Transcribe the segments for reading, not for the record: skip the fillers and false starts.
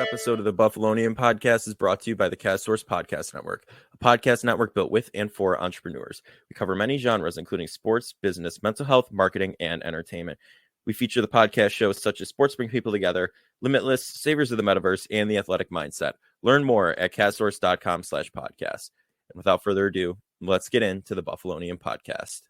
episode of the Buffalonian Podcast is brought to you by the CastSource Podcast Network, a podcast network built with and for entrepreneurs. We cover many genres, including sports, business, mental health, marketing, and entertainment. We feature the podcast shows such as Sports Bring People Together, Limitless, Saviors of the Metaverse, and The Athletic Mindset. Learn more at castsource.com/podcast. And without further ado, let's get into the Buffalonian Podcast.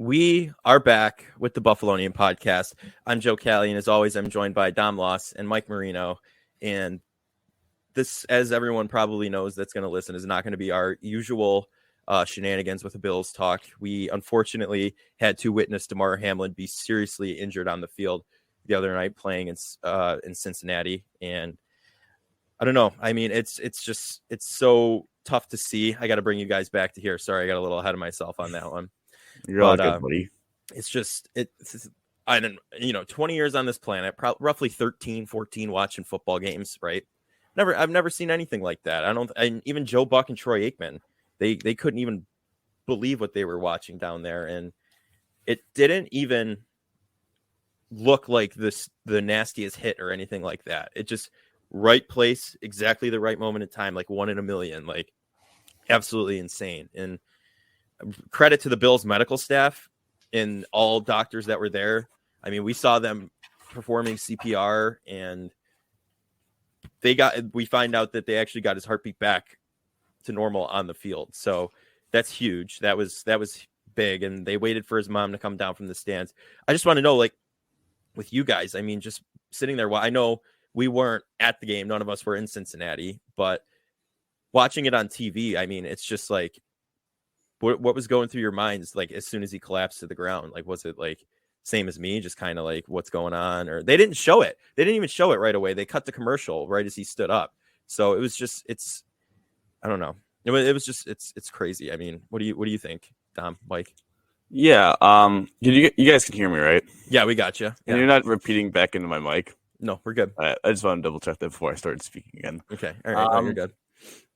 We are back with the Buffalonian Podcast. I'm Joe Callie, and as always, I'm joined by Dom Loss and Mike Marino. And this, as everyone probably knows that's going to listen, is not going to be our usual shenanigans with the Bills talk. We unfortunately had to witness Damar Hamlin be seriously injured on the field the other night playing in Cincinnati. And I don't know. I mean, it's so tough to see. I got to bring you guys back to here. Sorry, I got a little ahead of myself on that one. You're all good, buddy. I don't, 20 years on this planet, roughly 13, 14 watching football games, right? I've never seen anything like that. Even Joe Buck and Troy Aikman, they couldn't even believe what they were watching down there. And it didn't even look like the nastiest hit or anything like that. It just right place, exactly the right moment in time, like 1 in a million, like absolutely insane. And credit to the Bills medical staff and all doctors that were there. I mean, we saw them performing CPR, and we find out that they actually got his heartbeat back to normal on the field. So that's huge. That was big. And they waited for his mom to come down from the stands. I just want to know, like, with you guys, I mean, just sitting there, well, I know we weren't at the game. None of us were in Cincinnati, but watching it on TV, I mean, it's just like, what was going through your minds, like, as soon as he collapsed to the ground? Like, was it like same as me, just kind of like, what's going on? Or they didn't show it. They didn't even show it right away. They cut the commercial right as he stood up. So it was just, I don't know. It was just, it's crazy. I mean, what do you think, Dom, Mike? Yeah. You guys can hear me, right? Yeah, we got you. Yeah. And you're not repeating back into my mic. No, we're good. I just want to double check that before I started speaking again. Okay. All right. No, you're good.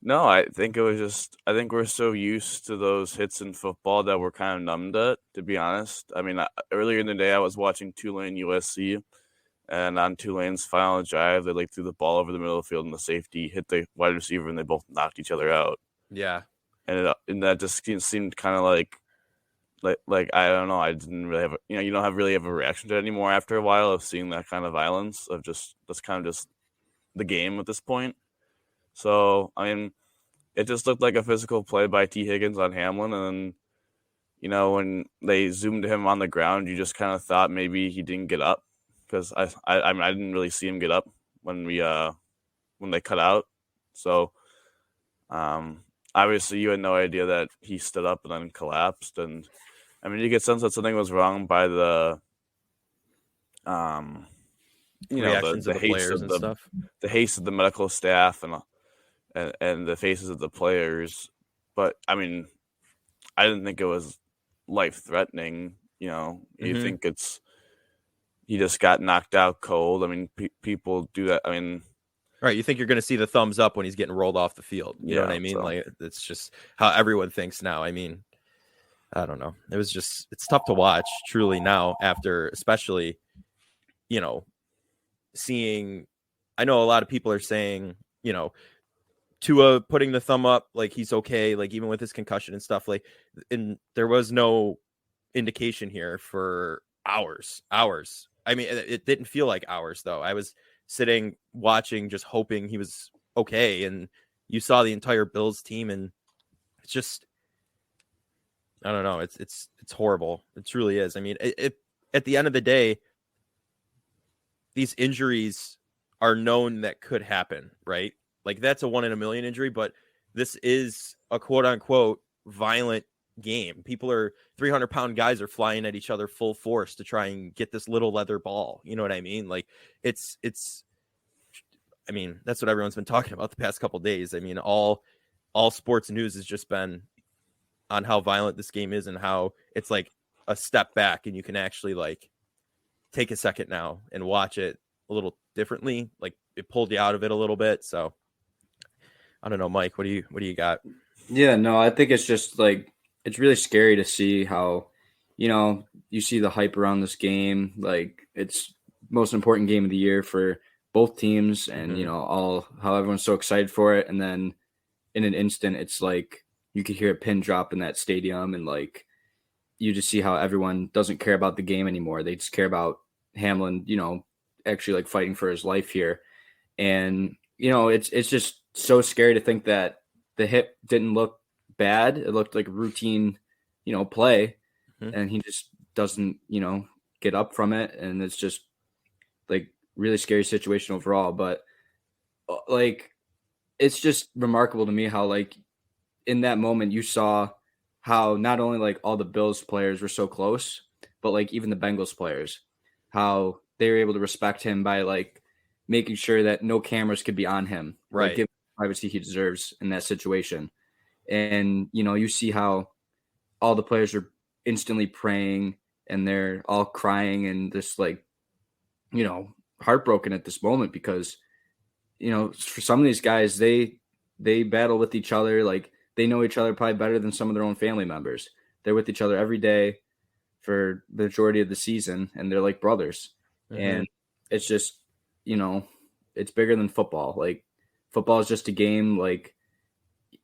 No, I think we're so used to those hits in football that we're kind of numbed at, to be honest. I mean, earlier in the day, I was watching Tulane USC, and on Tulane's final drive, they threw the ball over the middle of the field, and the safety hit the wide receiver, and they both knocked each other out. Yeah. And that just seemed kind of like I don't know. I didn't really have you don't really have a reaction to it anymore after a while of seeing that kind of violence of that's kind of just the game at this point. So, I mean, it just looked like a physical play by T. Higgins on Hamlin. And, when they zoomed him on the ground, you just kind of thought maybe he didn't get up, because I didn't really see him get up when they cut out. So, obviously you had no idea that he stood up and then collapsed. And, I mean, you get a sense that something was wrong by the the haste of stuff. The haste of the medical staff and the faces of the players. But, I mean, I didn't think it was life-threatening. You think he just got knocked out cold. I mean, people do that. I mean... Right, you think you're going to see the thumbs up when he's getting rolled off the field. You know what I mean? So. Like, it's just how everyone thinks now. I mean, I don't know. It's tough to watch, truly, now, after, especially, seeing... I know a lot of people are saying, Tua putting the thumb up, like, he's okay, like, even with his concussion and stuff, like, and there was no indication here for hours. I mean, it didn't feel like hours, though. I was sitting watching, just hoping he was okay, and you saw the entire Bills team, and it's just, I don't know. It's horrible. It truly is. I mean, it at the end of the day, these injuries are known that could happen, right? Like that's a 1 in a million injury, but this is a quote unquote violent game. People are 300-pound guys are flying at each other full force to try and get this little leather ball. You know what I mean? Like it's I mean, that's what everyone's been talking about the past couple of days. I mean, all sports news has just been on how violent this game is and how it's like a step back and you can actually like take a second now and watch it a little differently. Like it pulled you out of it a little bit. So I don't know, Mike, what do you got? Yeah, no, I think it's just like, it's really scary to see how, you see the hype around this game. Like it's most important game of the year for both teams and, how everyone's so excited for it. And then in an instant, it's like you could hear a pin drop in that stadium and like you just see how everyone doesn't care about the game anymore. They just care about Hamlin, actually like fighting for his life here. And, it's just so scary to think that the hit didn't look bad. It looked like a routine, play. Mm-hmm. And he just doesn't, get up from it. And it's just like really scary situation overall. But like, it's just remarkable to me how like in that moment you saw how not only like all the Bills players were so close, but like even the Bengals players, how they were able to respect him by like making sure that no cameras could be on him, right? Like, give him the privacy he deserves in that situation. And, you see how all the players are instantly praying and they're all crying and just like, heartbroken at this moment because, for some of these guys, they battle with each other. Like they know each other probably better than some of their own family members. They're with each other every day for the majority of the season and they're like brothers. Mm-hmm. And it's just, it's bigger than football. Like football is just a game. Like,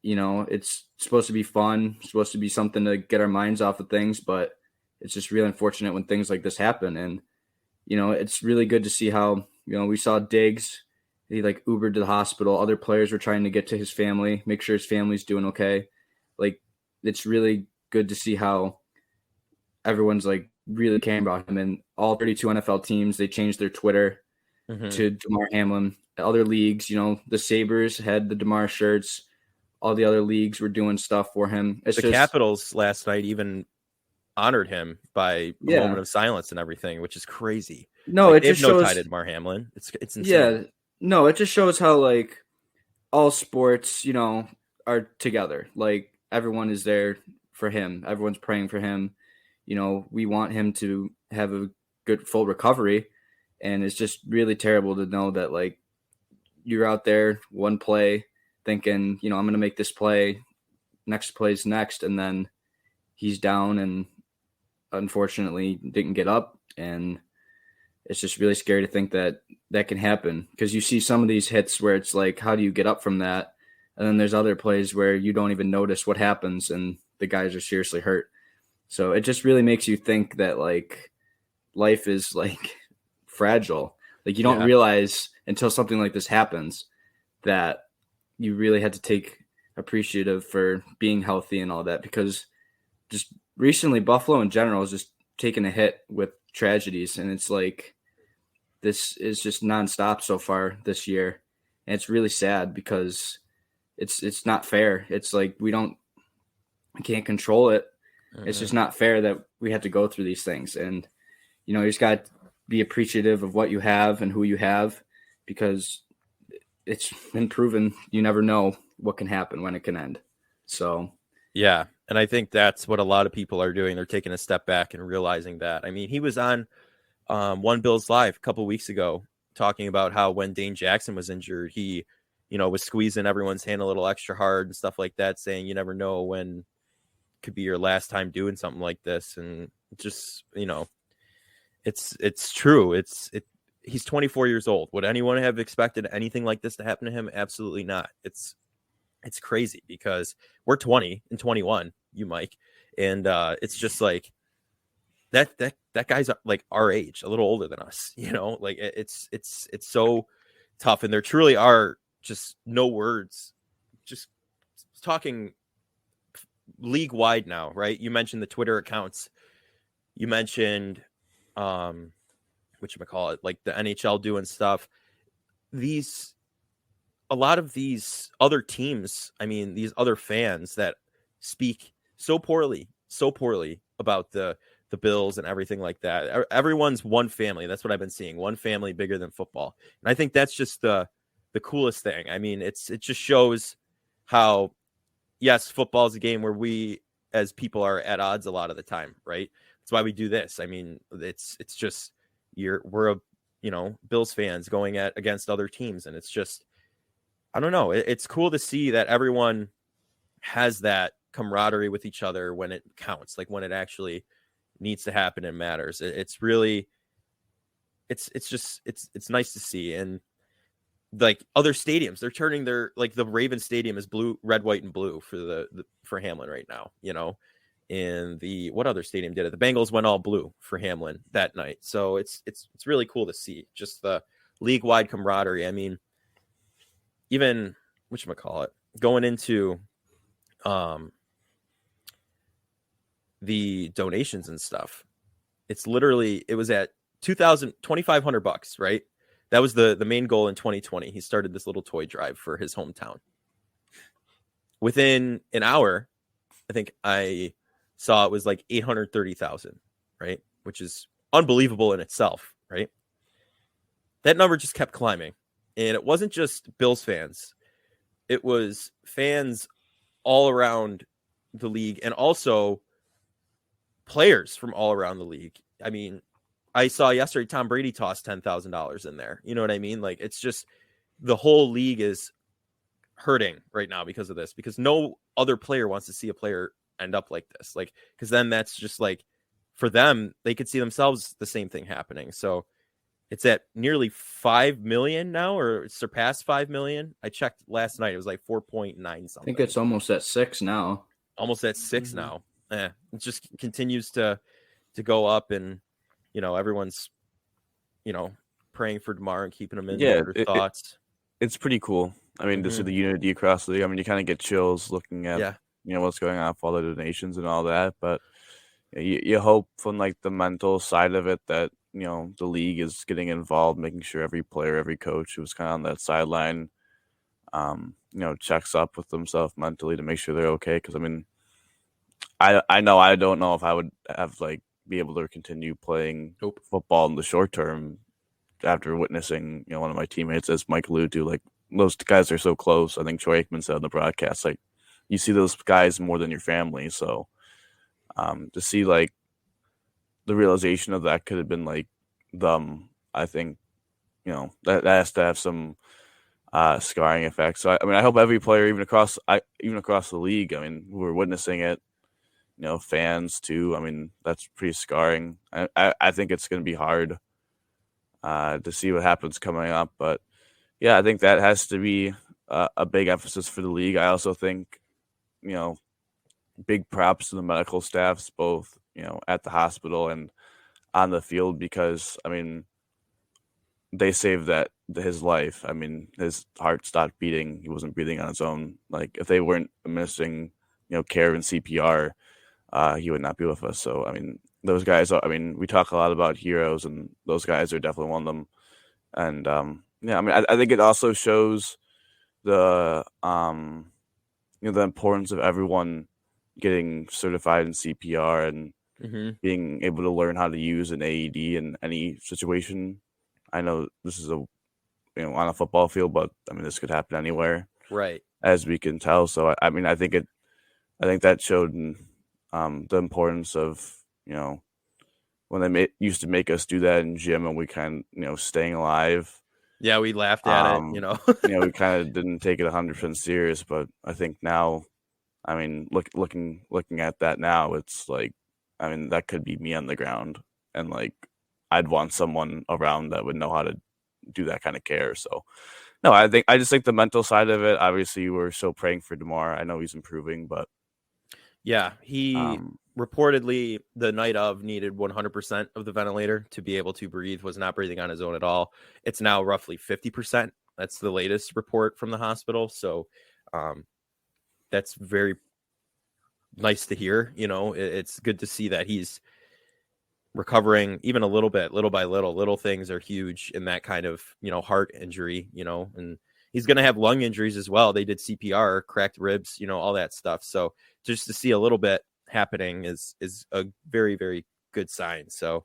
it's supposed to be fun, supposed to be something to get our minds off of things, but it's just really unfortunate when things like this happen. And, it's really good to see how, we saw Diggs, he like Ubered to the hospital. Other players were trying to get to his family, make sure his family's doing okay. Like it's really good to see how everyone's like really caring about him. And all 32 NFL teams, they changed their Twitter to Damar Hamlin. Other leagues, the Sabres had the Damar shirts. All the other leagues were doing stuff for him. The Capitals last night even honored him by a moment of silence and everything, which is crazy. No, like, it just shows Damar Hamlin. It's insane. Yeah, no, it just shows how like all sports, are together. Like everyone is there for him. Everyone's praying for him. We want him to have a good full recovery, and it's just really terrible to know that like you're out there one play thinking, I'm going to make this play, next play's next, and then he's down and unfortunately didn't get up. And it's just really scary to think that that can happen because you see some of these hits where it's like, how do you get up from that? And then there's other plays where you don't even notice what happens and the guys are seriously hurt. So it just really makes you think that like life is like fragile. Like you don't realize until something like this happens that you really had to take appreciative for being healthy and all that, because just recently Buffalo in general is just taking a hit with tragedies. And it's like, this is just nonstop so far this year. And it's really sad because it's not fair. It's like, we can't control it. Mm-hmm. It's just not fair that we have to go through these things. And, you just got to be appreciative of what you have and who you have, because it's been proven you never know what can happen when it can end. So, yeah. And I think that's what a lot of people are doing. They're taking a step back and realizing that. I mean, he was on One Bills Live a couple of weeks ago talking about how when Dane Jackson was injured, he, was squeezing everyone's hand a little extra hard and stuff like that, saying you never know when could be your last time doing something like this. And just, it's true. He's 24 years old. Would anyone have expected anything like this to happen to him? Absolutely not. It's crazy because we're 20 and 21, you Mike. And it's just like that guy's like our age, a little older than us, like it's so tough. And there truly are just no words, just talking league wide now, right? You mentioned the Twitter accounts. You mentioned, whatchamacallit, like the NHL doing stuff. A lot of these other teams, I mean, these other fans that speak so poorly about the Bills and everything like that. Everyone's one family. That's what I've been seeing. One family bigger than football. And I think that's just the coolest thing. I mean, it just shows how, yes, football is a game where we as people are at odds a lot of the time, right? That's why we do this. I mean, it's just we're Bills fans going against other teams, and it's just, I don't know. It's cool to see that everyone has that camaraderie with each other when it counts, like when it actually needs to happen and matters. It's really, it's nice to see. And like other stadiums, they're turning their, like the Ravens stadium is blue, red, white, and blue for Hamlin right now, and what other stadium did it? The Bengals went all blue for Hamlin that night. So it's really cool to see just the league wide camaraderie. I mean, even going into the donations and stuff, it was at $2,500, right? That was the main goal in 2020. He started this little toy drive for his hometown. Within an hour, I think I saw it was like 830,000, right? Which is unbelievable in itself, right? That number just kept climbing. And it wasn't just Bills fans. It was fans all around the league and also players from all around the league. I mean, I saw yesterday Tom Brady tossed $10,000 in there. You know what I mean? Like, it's just the whole league is hurting right now because of this, because no other player wants to see a player end up like this. Like, because then that's just like, for them, they could see themselves the same thing happening. So it's at nearly 5 million now, or it surpassed 5 million. I checked last night. It was like 4.9 something. I think it's almost at 6 now. Almost at 6 now. It just continues to go up, and, everyone's, praying for Damar and keeping him in their thoughts. It's pretty cool. I mean, to see the unity across the league. I mean, you kind of get chills looking at, what's going on with all the donations and all that. But you hope from like the mental side of it that, the league is getting involved, making sure every player, every coach who's kind of on that sideline, checks up with themselves mentally to make sure they're okay. Because, I mean, I know I don't know if I would have be able to continue playing football in the short term after witnessing, one of my teammates, as Mike alluded to, like, those guys are so close. I think Troy Aikman said on the broadcast, like, you see those guys more than your family. So to see the realization of that could have been them, I think, that has to have some scarring effects. So I mean, I hope every player, even across the league, I mean, who are witnessing it, fans too. I mean, that's pretty scarring. I think it's going to be hard to see what happens coming up, but yeah, I think that has to be a big emphasis for the league. I also think, big props to the medical staffs, both, at the hospital and on the field, because, I mean, they saved his life. I mean, his heart stopped beating. He wasn't breathing on his own. Like, if they weren't administering, care and CPR, he would not be with us. So, I mean, those guys I mean, we talk a lot about heroes, and those guys are definitely one of them. And, yeah, I mean, I think it also shows the, the importance of everyone getting certified in CPR and being able to learn how to use an AED in any situation. I know this is on a football field, but I mean, this could happen anywhere, right? As we can tell. So I mean, I think that showed the importance of, when they used to make us do that in gym, and we kind of, staying alive. Yeah, we laughed at it, we kind of didn't take it 100% serious, but I think now, I mean, looking at that now, it's like, I mean, that could be me on the ground, and I'd want someone around that would know how to do that kind of care. So, no, I just think the mental side of it. Obviously, we're still praying for Damar. I know he's improving, but yeah, he reportedly the night of needed 100% of the ventilator to be able to breathe. Was not breathing on his own at all. It's now roughly 50%. That's the latest report from the hospital. So, that's very nice to hear. It's good to see that he's recovering even a little bit, little by little. Little things are huge in that kind of, heart injury, and he's going to have lung injuries as well. They did CPR, cracked ribs, all that stuff. So just to see a little bit happening is a very, very good sign. So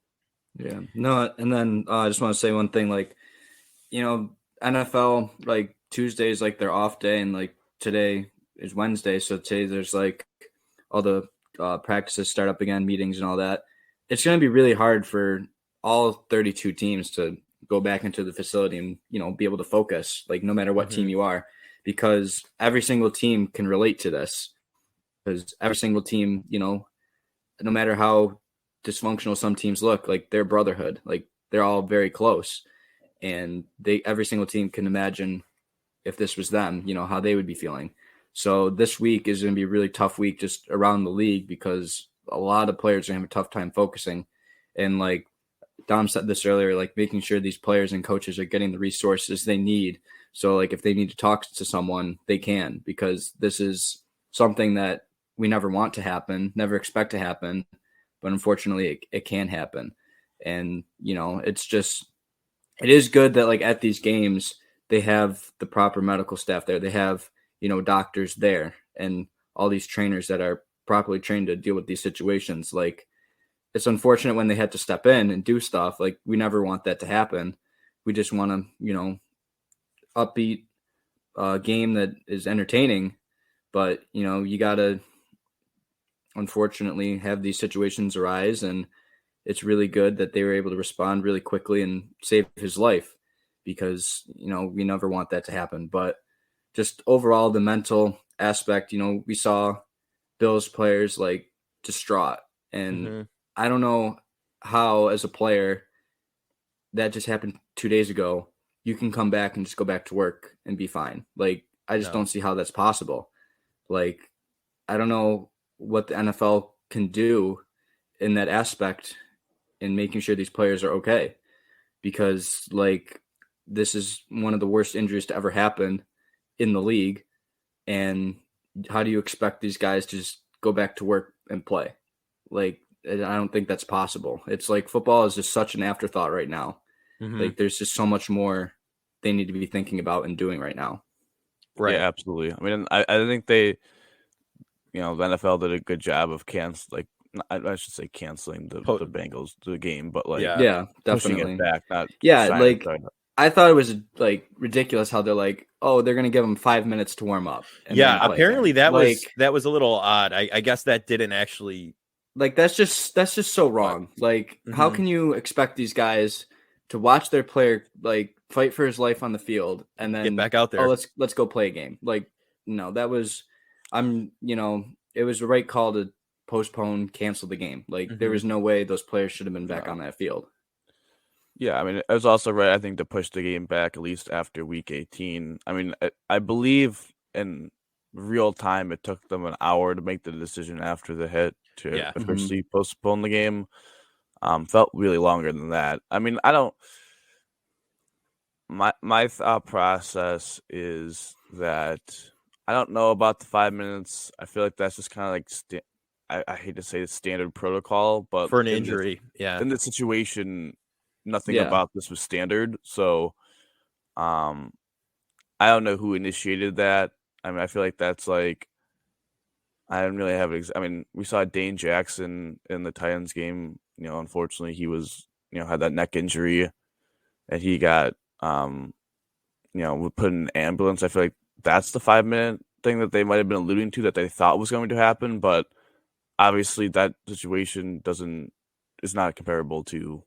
yeah, no, and then I just want to say one thing, like, NFL, like Tuesday is like their off day, and like today is Wednesday, so today there's like all the practices start up again, meetings and all that. It's going to be really hard for all 32 teams to go back into the facility and be able to focus, like no matter what team you are, because every single team can relate to this. Because every single team, no matter how dysfunctional some teams look, like they're brotherhood, like they're all very close, and every single team can imagine if this was them, how they would be feeling. So this week is going to be a really tough week just around the league, because a lot of players are going to have a tough time focusing. And like Dom said this earlier, like making sure these players and coaches are getting the resources they need. So like if they need to talk to someone, they can, because this is something that we never want to happen, never expect to happen, but unfortunately it can happen. And, it is good that like at these games, they have the proper medical staff there. They have, doctors there and all these trainers that are properly trained to deal with these situations. Like, it's unfortunate when they had to step in and do stuff. Like, we never want that to happen. We just want to, upbeat game that is entertaining. But, you got to unfortunately have these situations arise. And it's really good that they were able to respond really quickly and save his life, because, we never want that to happen. But just overall, the mental aspect, we saw Bills players like distraught. And I don't know how, as a player, that just happened 2 days ago, you can come back and just go back to work and be fine. Like, I just don't see how that's possible. Like, I don't know what the NFL can do in that aspect in making sure these players are okay, because like this is one of the worst injuries to ever happen in the league. And how do you expect these guys to just go back to work and play? Like, I don't think that's possible. It's like football is just such an afterthought right now. Like, there's just so much more they need to be thinking about and doing right now. Right. Yeah, absolutely. I mean, I think they, the NFL did a good job of I should say canceling the Bengals the game, but like yeah, pushing definitely it back. Not like I thought it was like ridiculous how they're like, oh, they're gonna give them 5 minutes to warm up. And apparently that was a little odd. I guess that didn't actually, like, that's just so wrong. Like, how can you expect these guys to watch their player like fight for his life on the field and then get back out there? Oh, let's go play a game. Like, no, that was it was the right call to postpone, cancel the game. Like, there was no way those players should have been back on that field. Yeah, I mean, it was also right, I think, to push the game back at least after week 18. I mean, I believe in real time it took them an hour to make the decision after the hit to officially postpone the game. Felt really longer than that. I mean, my thought process is that I don't know about the 5 minutes. I feel like that's just kind of like I hate to say it's standard protocol, but for an injury, in this situation, nothing about this was standard. So, I don't know who initiated that. I mean, I feel like that's like I don't really have I mean, we saw Dane Jackson in the Titans game. Unfortunately, he was had that neck injury, and he got we put in an ambulance. I feel like that's the 5 minute thing that they might have been alluding to that they thought was going to happen, but obviously that situation is not comparable to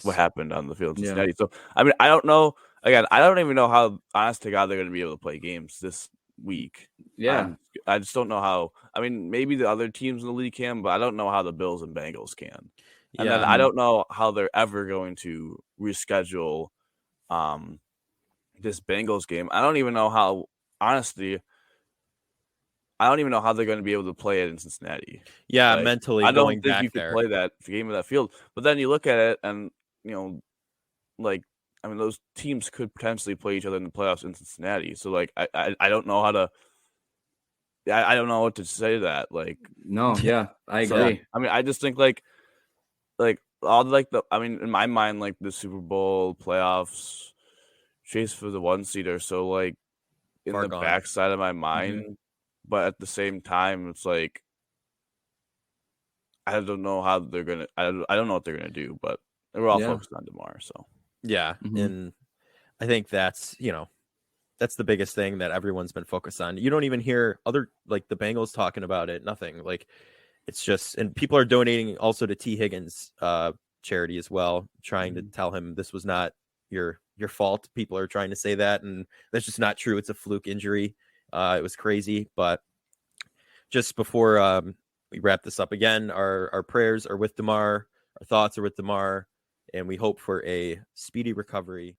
what happened on the field in Cincinnati. So, I mean, I don't know. Again, I don't even know how, honest to God, they're going to be able to play games this week. Yeah. I just don't know how. I mean, maybe the other teams in the league can, but I don't know how the Bills and Bengals can. And then I don't know how they're ever going to reschedule this Bengals game. I don't even know how, honestly, I don't even know how they're going to be able to play it in Cincinnati. Yeah, like, mentally I don't going think back you there. could play that game of that field. But then you look at it and, like, I mean, those teams could potentially play each other in the playoffs in Cincinnati. So, like, I don't know how to I don't know what to say to that. Like, No, yeah, I so, agree. I mean, I just think like all I mean, in my mind, like the Super Bowl playoffs chase for the 1 seed are so like in Far the gone. backside of my mind, but at the same time, it's like I don't know how they're gonna. I don't know what they're gonna do, but we're all focused on Damar. So Yeah, and I think that's that's the biggest thing that everyone's been focused on. You don't even hear other like the Bengals talking about it. Nothing. Like it's just, and people are donating also to T. Higgins charity as well, trying to tell him this was not your fault. People are trying to say that, and that's just not true. It's a fluke injury. It was crazy, but just before we wrap this up again, our prayers are with Damar, our thoughts are with Damar, and we hope for a speedy recovery.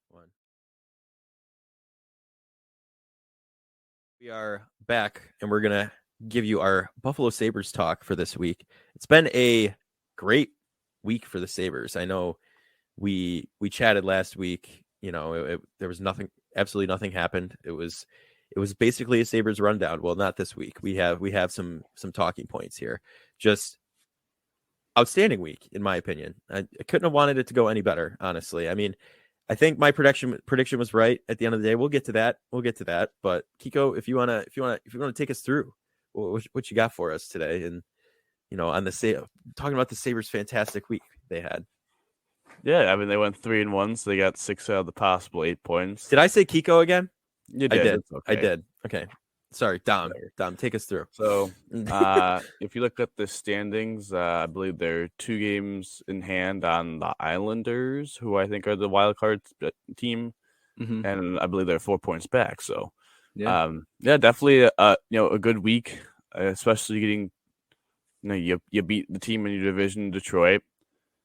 We are back, and we're gonna give you our Buffalo Sabres talk for this week. It's been a great week for the Sabres. I know we chatted last week. There was nothing, absolutely nothing happened. It was basically a Sabres rundown. Well, not this week. We have some talking points here. Just outstanding week, in my opinion. I couldn't have wanted it to go any better, honestly. I mean, I think my prediction was right at the end of the day. We'll get to that. But Kiko, if you wanna take us through what you got for us today, and on the talking about the Sabres' fantastic week they had. yeah, I mean they went 3-1, so they got 6 out of the possible 8 points. Did I say Kiko again? You did. I did. It's okay. I did. Okay. Sorry, Dom. Dom, take us through. So, if you look at the standings, I believe they're 2 games in hand on the Islanders, who I think are the wild card team, and I believe they're 4 points back. So, definitely a good week, especially getting you beat the team in your division, Detroit.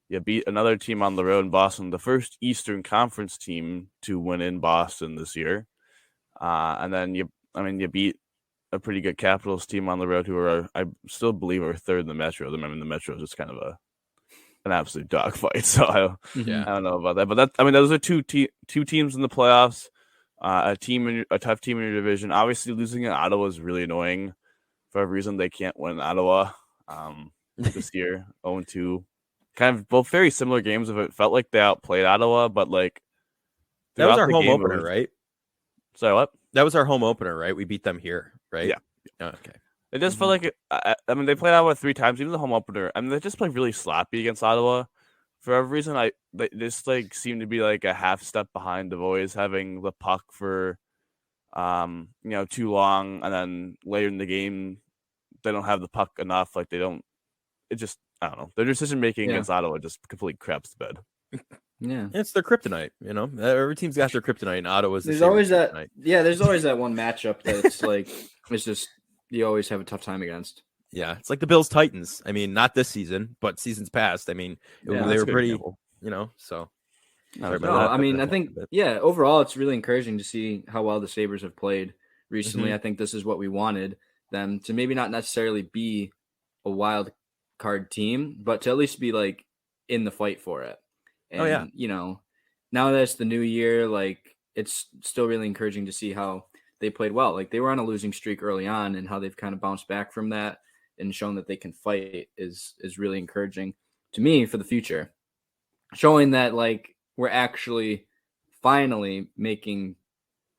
You beat another team on the road in Boston, the first Eastern Conference team to win in Boston this year, and then you beat a pretty good Capitals team on the road, who are, I still believe, are third in the Metro. I mean, the Metro is just kind of an absolute dogfight. So I don't know about that. But those are two teams in the playoffs. A tough team in your division. Obviously, losing in Ottawa is really annoying. For a reason, they can't win Ottawa this year. 0-2. Kind of both very similar games. If it felt like they outplayed Ottawa, but like that was our home opener, right? Sorry, what? That was our home opener, right? We beat them here, right? Yeah. Oh, okay. It just felt like I mean they played Ottawa 3 times, even the home opener. I mean they just played really sloppy against Ottawa. For every reason, they just like seemed to be like a half step behind of always having the puck for too long, and then later in the game they don't have the puck enough. Like they don't. It just I don't know. Their decision making against Ottawa just completely craps the bed. Yeah, it's their kryptonite. Every team's got their kryptonite, and Ottawa's there's always that. Kryptonite. Yeah, there's always that one matchup that's like it's just you always have a tough time against. Yeah, it's like the Bills Titans. I mean, not this season, but seasons past. I mean, they were pretty. So. I mean, I think overall, it's really encouraging to see how well the Sabres have played recently. I think this is what we wanted them to maybe not necessarily be a wild card team, but to at least be like in the fight for it. And, now that it's the new year, like it's still really encouraging to see how they played well. Like they were on a losing streak early on, and how they've kind of bounced back from that and shown that they can fight is really encouraging to me for the future. Showing that like we're actually finally making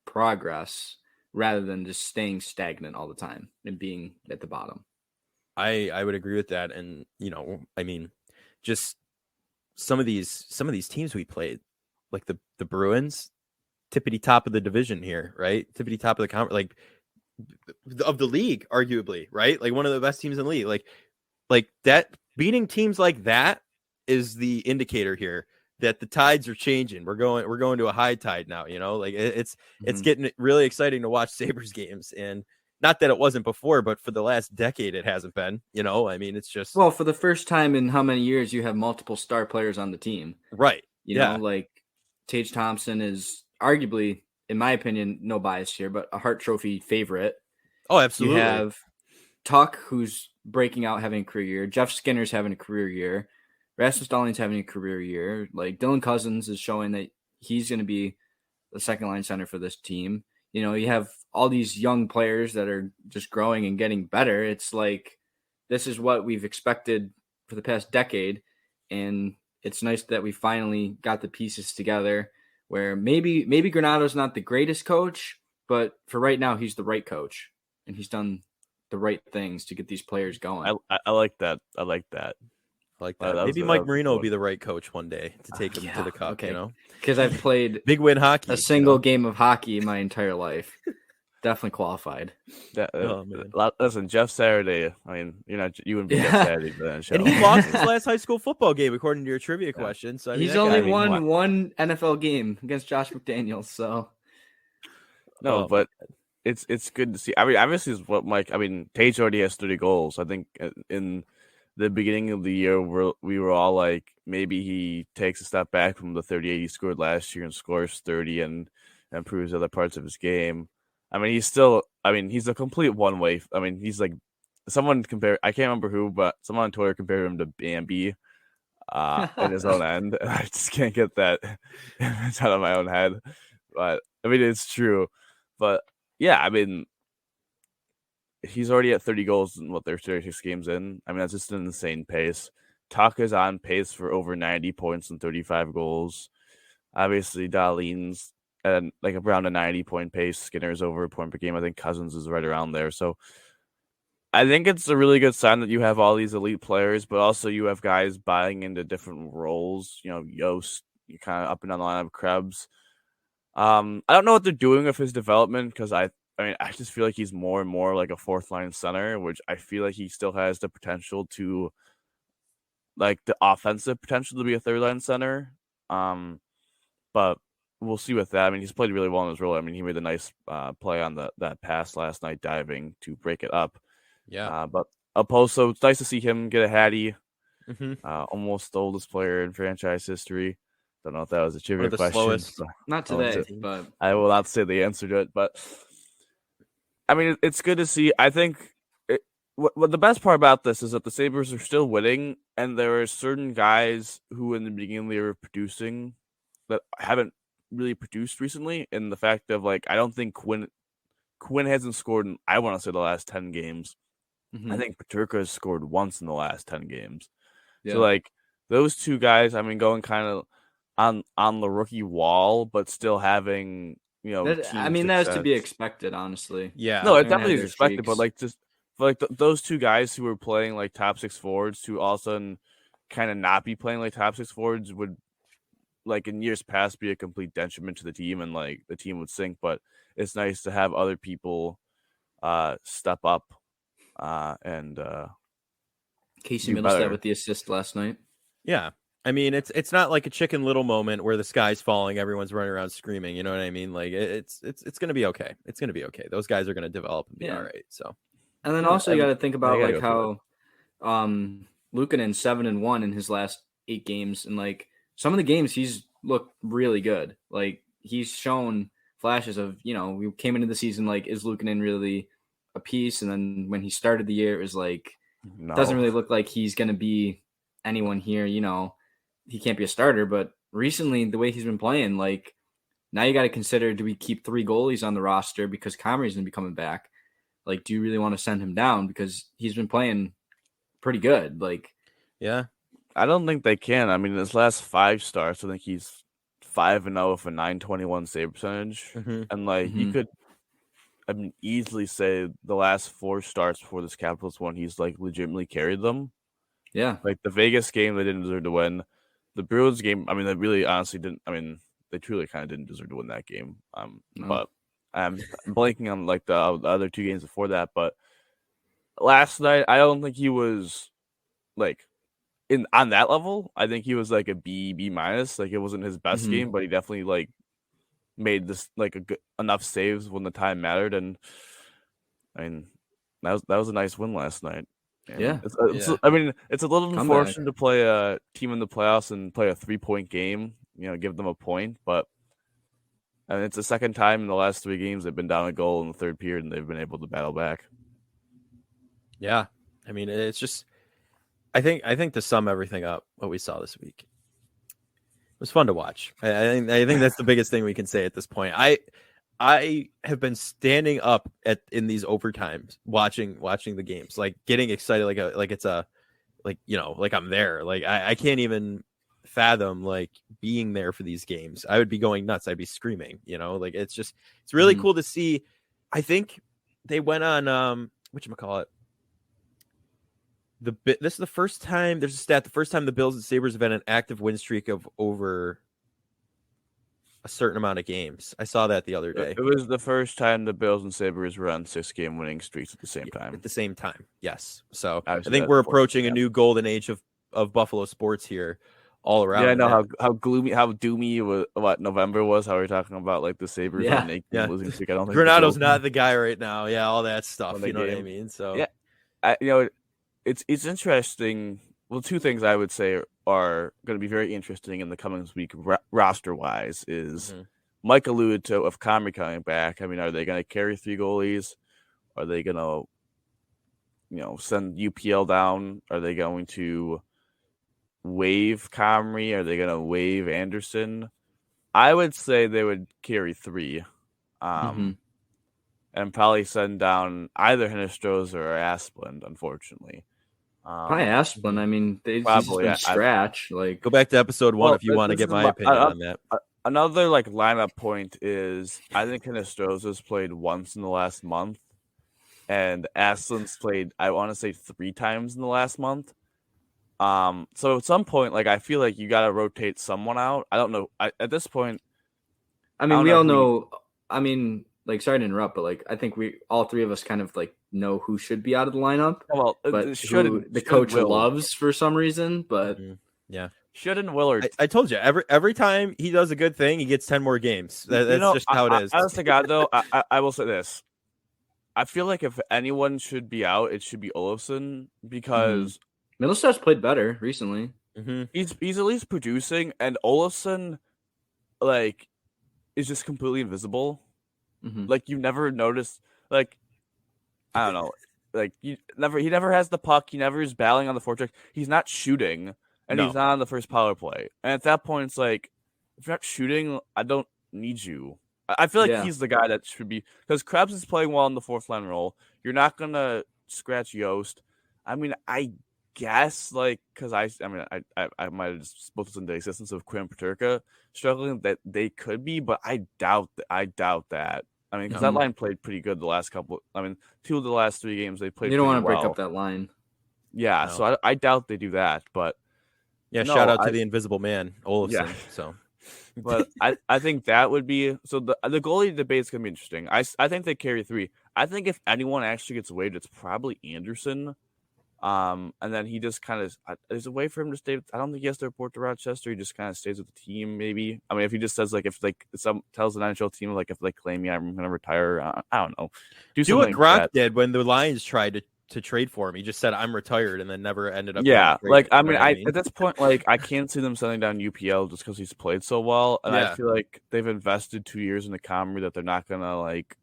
progress rather than just staying stagnant all the time and being at the bottom. I would agree with that. And, I mean, just some of these teams we played, like the Bruins, tippity top of the division here, right? Tippity top of the conference, like of the league, arguably, right? Like one of the best teams in the league. Like that, beating teams like that is the indicator here that the tides are changing. We're going to a high tide now, like it's getting really exciting to watch Sabres games. And not that it wasn't before, but for the last decade, it hasn't been, I mean, it's just, well, for the first time in how many years you have multiple star players on the team, right? You know, like Tage Thompson is arguably, in my opinion, no bias here, but a Hart Trophy favorite. Oh, absolutely. You have Tuck, who's breaking out, having a career year. Jeff Skinner's having a career year. Rasmus Dahlin's having a career year. Like Dylan Cousins is showing that he's going to be the second line center for this team. You have all these young players that are just growing and getting better. It's like this is what we've expected for the past decade, and it's nice that we finally got the pieces together. Where maybe Granato's not the greatest coach, but for right now he's the right coach, and he's done the right things to get these players going. I like that. I like that. Maybe Mike Marino will be the right coach one day to take him to the cup. Okay. You know, because I've played big win hockey, a single game of hockey my entire life. Definitely qualified. Listen, Jeff Saturday. I mean, you wouldn't be Jeff Saturday for that show. And he lost his last high school football game, according to your trivia question. So he's only won one NFL game against Josh McDaniels. So but it's good to see. I mean, obviously, is what Mike. I mean, Tage already has 30 goals. I think in the beginning of the year, we were all like, maybe he takes a step back from the 38 he scored last year and scores 30 and improves other parts of his game. I mean, he's a complete one-way. I mean, he's like someone compared. I can't remember who, but someone on Twitter compared him to Bambi in his own end. I just can't get that image out of my own head. But I mean, it's true. But yeah, I mean, he's already at 30 goals in what they're 36 games in. I mean, that's just an insane pace. Tucker's on pace for over 90 points and 35 goals. Obviously, Dahlin's at like around a 90-point pace. Skinner's over a point per game. I think Cousins is right around there. So I think it's a really good sign that you have all these elite players, but also you have guys buying into different roles. Yost, you kind of up and down the line of Krebs. I don't know what they're doing with his development because I just feel like he's more and more like a fourth line center, which I feel like he still has the potential to, like the offensive potential to be a third line center. But we'll see with that. I mean, he's played really well in his role. I mean, he made a nice play on that pass last night, diving to break it up. Yeah. But Oposo, it's nice to see him get a Hattie. Mm-hmm. Almost the oldest player in franchise history. Don't know if that was a trivia question. Slowest. Not today, but I will not say the answer to it. But I mean, it's good to see. I think what the best part about this is that the Sabres are still winning, and there are certain guys who in the beginning they were producing that haven't really produced recently. In the fact of like, I don't think Quinn hasn't scored in, I want to say, the last 10 games. Mm-hmm. I think Peterka has scored once in the last 10 games. Yeah. So like those two guys, I mean, going kind of on the rookie wall, but still having, that was to be expected, honestly. Yeah. No, it definitely is expected, but like just like those two guys who were playing like top six forwards to all of a sudden kind of not be playing like top six forwards would, like in years past, be a complete detriment to the team, and like the team would sink. But it's nice to have other people step up and Casey Middlestat with the assist last night. Yeah. I mean, it's not like a Chicken Little moment where the sky's falling, everyone's running around screaming. You know what I mean? Like it's going to be okay. It's going to be okay. Those guys are going to develop and be all right. So, and then also you got to think about like how Luukkonen 7-1 in his last 8 games, and like some of the games he's looked really good. Like he's shown flashes of, we came into the season like, is Luukkonen really a piece? And then when he started the year, it was like doesn't really look like he's going to be anyone here. He can't be a starter, but recently the way he's been playing, like now you got to consider, do we keep 3 goalies on the roster because Comrie's going to be coming back? Like, do you really want to send him down because he's been playing pretty good? Like, yeah, I don't think they can. I mean, his last 5 starts, I think he's 5-0 with a .921 save percentage, and like you could, easily say the last 4 starts before this Capitals one, he's like legitimately carried them. Yeah, like the Vegas game, they didn't deserve to win. The Bruins game, I mean, they really honestly didn't. I mean, they truly kind of didn't deserve to win that game. But I'm blanking on like the other 2 games before that. But last night, I don't think he was like on that level. I think he was like a B minus. Like it wasn't his best game, but he definitely like made this like enough saves when the time mattered. And I mean, that was a nice win last night. Yeah. I mean, it's a little unfortunate to play a team in the playoffs and play a 3-point game, give them a point. But it's the second time in the last 3 games they've been down a goal in the third period and they've been able to battle back. Yeah. I mean, it's just, I think to sum everything up, what we saw this week, it was fun to watch. I think that's the biggest thing we can say at this point. I have been standing up in these overtimes, watching the games, like getting excited, like I'm there. Like I can't even fathom like being there for these games. I would be going nuts. I'd be screaming. Like it's really cool to see. I think they went on whatchamacallit. This is the first time there's a stat. The first time the Bills and Sabres have had an active win streak of over a certain amount of games. I saw that the other day. It was the first time the Bills and Sabres were on 6-game winning streaks at the same time. At the same time, yes. So Obviously, I think we're approaching a new golden age of Buffalo sports here, all around. Yeah, I know how gloomy, how doomy what November was. How we were talking about like the Sabres on an 8-game losing streak. I don't think Granato's not the guy right now. Yeah, all that stuff. You know what I mean? So yeah, it's interesting. Well, two things I would say are going to be very interesting in the coming week roster wise is Mike alluded to if Comrie coming back. I mean, are they going to carry 3 goalies? Are they going to, send UPL down? Are they going to waive Comrie? Are they going to waive Anderson? I would say they would carry 3, and probably send down either Hinestroza or Asplund. Unfortunately. Probably Asplund. I mean, they've been scratch. Like, go back to episode 1 if you want to get my opinion on that. Another like lineup point is I think Hinestroza's played once in the last month, and Asplund's played I want to say 3 times in the last month. So at some point, like I feel like you got to rotate someone out. I don't know. At this point, I mean, we all know. I mean, like, sorry to interrupt, but like, I think all 3 of us kind of like know who should be out of the lineup. Well, but who the coach loves for some reason. But yeah, should and Willard. I told you every time he does a good thing, he gets 10 more games. That's just how it is. Honest to God, though, I will say this. I feel like if anyone should be out, it should be Olofsson because Middlestats played better recently. He's at least producing, and Olofsson like is just completely invisible. Like you never notice. Like I don't know. Like he never has the puck. He never is battling on the forecheck. He's not shooting, and he's not on the first power play. And at that point, it's like if you're not shooting, I don't need you. I feel like he's the guy that should be because Krebs is playing well in the 4th line role. You're not gonna scratch Yost. I mean, I guess like because I might have just spoken into the existence of Quinn Peterka struggling that they could be, but I doubt that. I mean, because that line played pretty good the last couple. I mean, 2 of the last 3 games they played. You don't want to break up that line. Yeah, no. So I doubt they do that. But shout out to the Invisible Man, Olofsson. Yeah. So, but I think that would be so. The goalie debate is gonna be interesting. I think they carry 3. I think if anyone actually gets waived, it's probably Anderson. And then he just kind of there's a way for him to stay. I don't think he has to report to Rochester. He just kind of stays with the team. Maybe. I mean, if he just says like if like some tells the NHL team like if they claim me, I'm gonna retire. I don't know. Do what Gronk did when the Lions tried to trade for him. He just said I'm retired and then never ended up. Yeah, like I mean, at this point, like I can't see them sending down UPL just because he's played so well, and I feel like they've invested 2 years in the Comrie that they're not gonna like.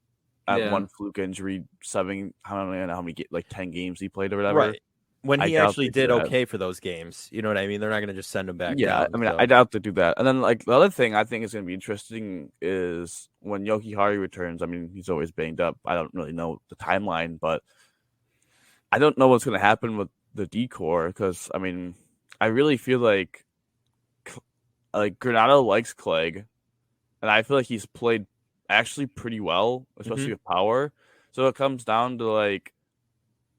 At one fluke injury, how many like 10 games he played or whatever. Right. When he actually did okay for those games, you know what I mean? They're not going to just send him back. Yeah, down, I mean, I doubt they do that. And then like the other thing I think is going to be interesting is when Yoki Hari returns. I mean, he's always banged up. I don't really know the timeline, but I don't know what's going to happen with the D-core because I mean, I really feel like Granato likes Clegg, and I feel like he's played actually pretty well, especially with power. So it comes down to like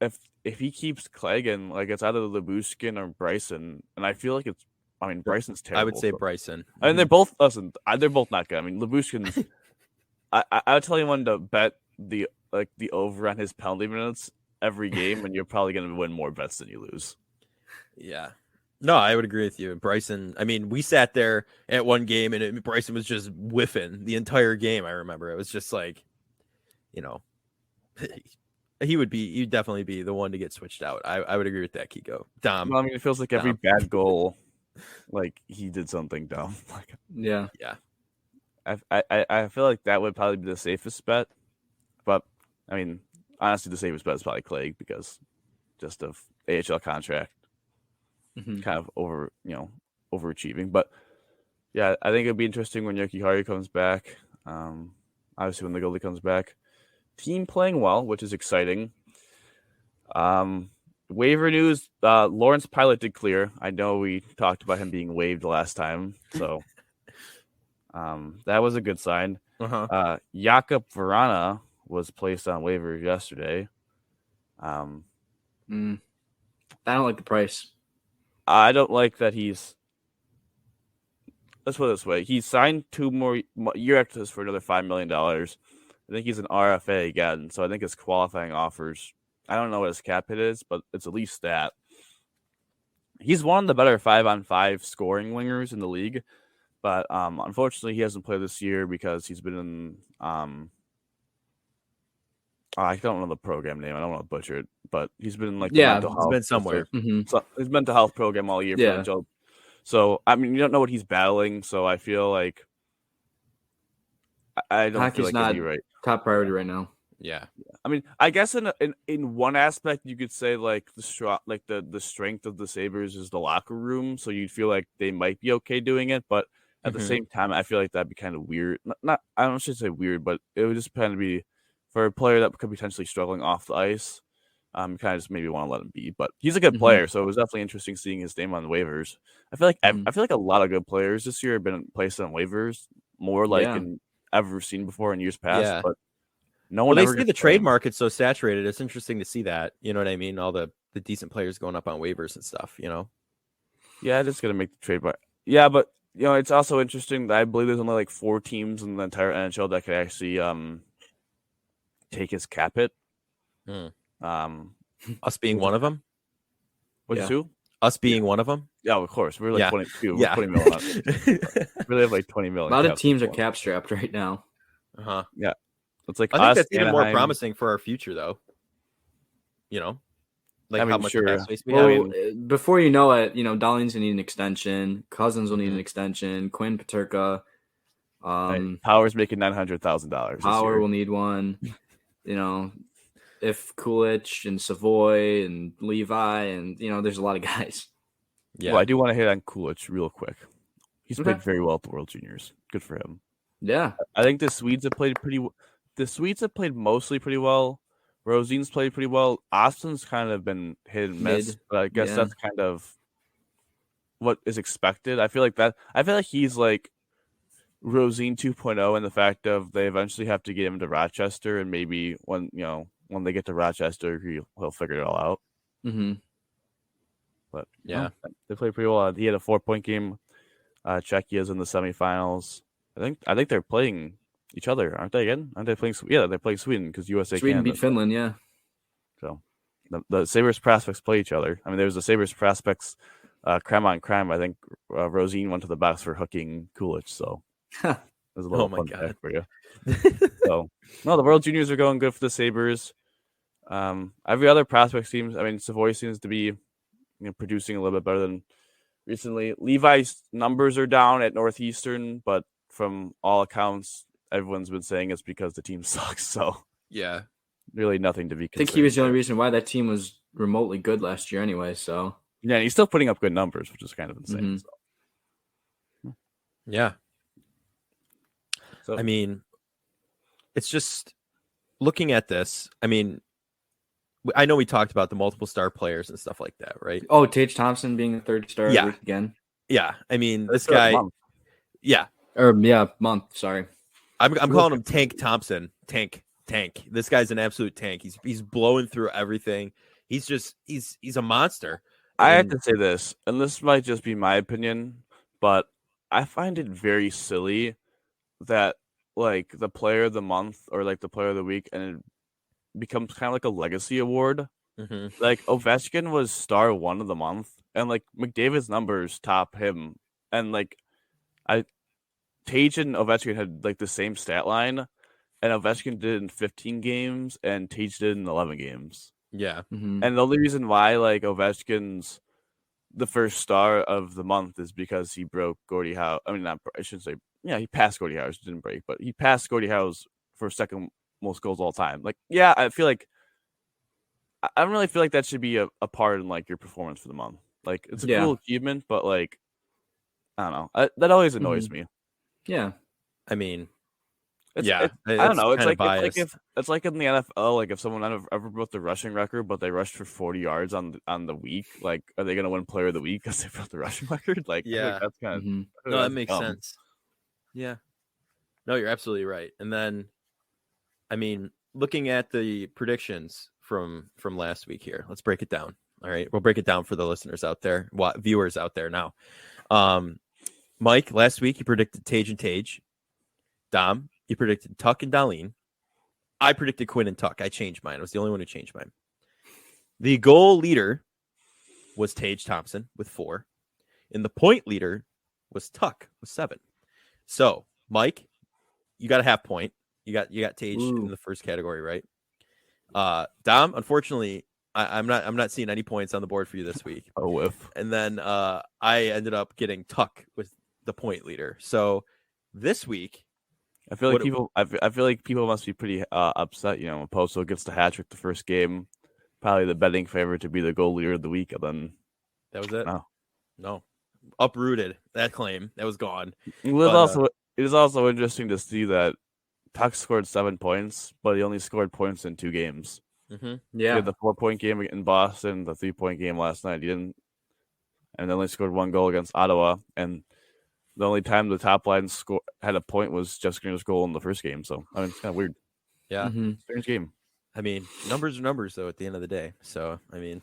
if he keeps Clegg and like it's either Lyubushkin or Bryson, and I feel like Bryson's terrible. I would say Bryson. I mean they're both not good. I mean Lyubushkin's I would tell anyone to bet the over on his penalty minutes every game, and you're probably gonna win more bets than you lose. Yeah. No, I would agree with you. Bryson, I mean, we sat there at one game and Bryson was just whiffing the entire game. I remember it was just like, he'd definitely be the one to get switched out. I would agree with that, Kiko. Dom. Well, I mean, it feels like every bad goal, like he did something dumb. Yeah. I feel like that would probably be the safest bet, but I mean, honestly, the safest bet is probably Clegg because just of AHL contract. Kind of overachieving, but yeah, I think it'd be interesting when Yoki Hari comes back. obviously when the goalie comes back. Team playing well, which is exciting. Waiver news, Lawrence Pilot did clear. I know we talked about him being waived last time, so that was a good sign. Jakub Vrana was placed on waivers yesterday. I don't like the price. I don't like that he's. Let's put it this way: he signed 2 more year access for another $5 million. I think he's an RFA again, so I think his qualifying offers. I don't know what his cap hit is, but it's at least that. He's one of the better 5-on-5 scoring wingers in the league, but unfortunately, he hasn't played this year because he's been in. I don't know the program name. I don't want to butcher it, but he's been in the mental health. He's been somewhere. So his mental health program all year. Yeah. So I mean, you don't know what he's battling. So I feel like I don't Hockey's feel like not it'd be right. top priority right now. Yeah. I mean, I guess in one aspect you could say like the strength of the Sabres is the locker room, so you'd feel like they might be okay doing it, but at the same time, I feel like that'd be kind of weird. Not I don't should say weird, but it would just kind of be for a player that could be potentially struggling off the ice. Kind of just maybe want to let him be, but he's a good player, so it was definitely interesting seeing his name on the waivers. I feel like a lot of good players this year have been placed on waivers more than ever seen before in years past, but. No one. Well, they say the trade market's so saturated. It's interesting to see that. You know what I mean? All the decent players going up on waivers and stuff. You know. Yeah, it's gonna make the trade market. Yeah, but it's also interesting that I believe there's only like 4 teams in the entire NHL that could actually take his cap hit. Us being one of them. What's who? Us being one of them. Yeah, of course. We're like 22. Yeah. 20 million. We really have like 20 million. A lot of teams are cap strapped right now. Yeah. It's like I think that's even more promising for our future, though. Like how much space we have. Before you know it, Darling's gonna need an extension. Cousins will need an extension. Quinn Paterka. Power's making $900,000. Power will need one. If Kulich and Savoy and Levi and there's a lot of guys. Yeah, well, I do want to hit on Kulich real quick. He's played very well at the World Juniors. Good for him. Yeah, I think the Swedes have played pretty. The Swedes have played mostly pretty well. Rosine's played pretty well. Austin's kind of been hit and miss, but I guess that's kind of what is expected. I feel like he's like Rosine 2.0 in the fact of they eventually have to get him to Rochester, and maybe when they get to Rochester, he'll figure it all out. But they played pretty well. He had a 4-point game. Czechia's in the semifinals. I think they're playing each other, aren't they again? Aren't they playing? Yeah, they're playing Sweden because USA. Sweden beat Finland, yeah. So the Sabres prospects play each other. I mean, there was a Sabres prospects crime on crime. I think Rosine went to the box for hooking Kulich. So there's a little fun fact for you. So no, the World Juniors are going good for the Sabres. Every other prospect seems. I mean, Savoy seems to be producing a little bit better than recently. Levi's numbers are down at Northeastern, but from all accounts, everyone's been saying it's because the team sucks. So yeah, really nothing to be concerned. I think he was the only reason why that team was remotely good last year anyway. So yeah, he's still putting up good numbers, which is kind of insane. So. Yeah. So I mean, it's just looking at this. I mean, I know we talked about the multiple star players and stuff like that, right? Oh, Tage Thompson being a 3rd star again. Yeah, I mean, this guy. Month. Sorry. I'm calling him Tank Thompson. Tank. This guy's an absolute tank. He's blowing through everything. He's a monster. I have to say this, and this might just be my opinion, but I find it very silly that like the player of the month or like the player of the week, and it becomes kind of like a legacy award. Like Ovechkin was star 1 of the month, and like McDavid's numbers top him, and like Tage and Ovechkin had like the same stat line, and Ovechkin did it in 15 games, and Tage did it in 11 games. Yeah, and the only reason why like Ovechkin's the first star of the month is because he broke Gordie Howe. I mean, I shouldn't say. Yeah, he passed Gordie Howe's, didn't break, but he passed Gordie Howe's for second most goals all time. Like, yeah, I feel like I don't really feel like that should be a part in like your performance for the month. Like, it's a cool achievement, but like, I don't know, that always annoys me. Yeah, I mean, I don't know. It's like in the NFL. Like if someone ever broke the rushing record, but they rushed for 40 yards on the week, like are they gonna win Player of the Week because they broke the rushing record? Like yeah, that's kind of no, that makes sense. Yeah, no, you're absolutely right. And then, I mean, looking at the predictions from last week here, let's break it down. All right, we'll break it down for the listeners out there, viewers out there now. Mike, last week you predicted Tage and Tage. Dom, you predicted Tuck and Darlene. I predicted Quinn and Tuck. I changed mine. I was the only one who changed mine. The goal leader was Tage Thompson with 4. And the point leader was Tuck with 7. So, Mike, you got a half point. You got Tage in the first category, right? Dom, unfortunately, I'm not seeing any points on the board for you this week. Oh, whiff. And then I ended up getting Tuck with the point leader. So this week, I feel like people must be pretty upset. You know, Poso gets the hat trick the first game, probably the betting favorite to be the goal leader of the week, and then that was it. No, uprooted that claim. That was gone. It is also interesting to see that Tuck scored 7 points, but he only scored points in 2 games. Mm-hmm. Yeah, he had the 4-point game in Boston, the 3-point game last night. He didn't, and only scored 1 goal against Ottawa, and the only time the top line had a point was Jeff Skinner's goal in the first game. So, I mean, it's kind of weird. Yeah. Strange game. I mean, numbers are numbers, though, at the end of the day. So, I mean,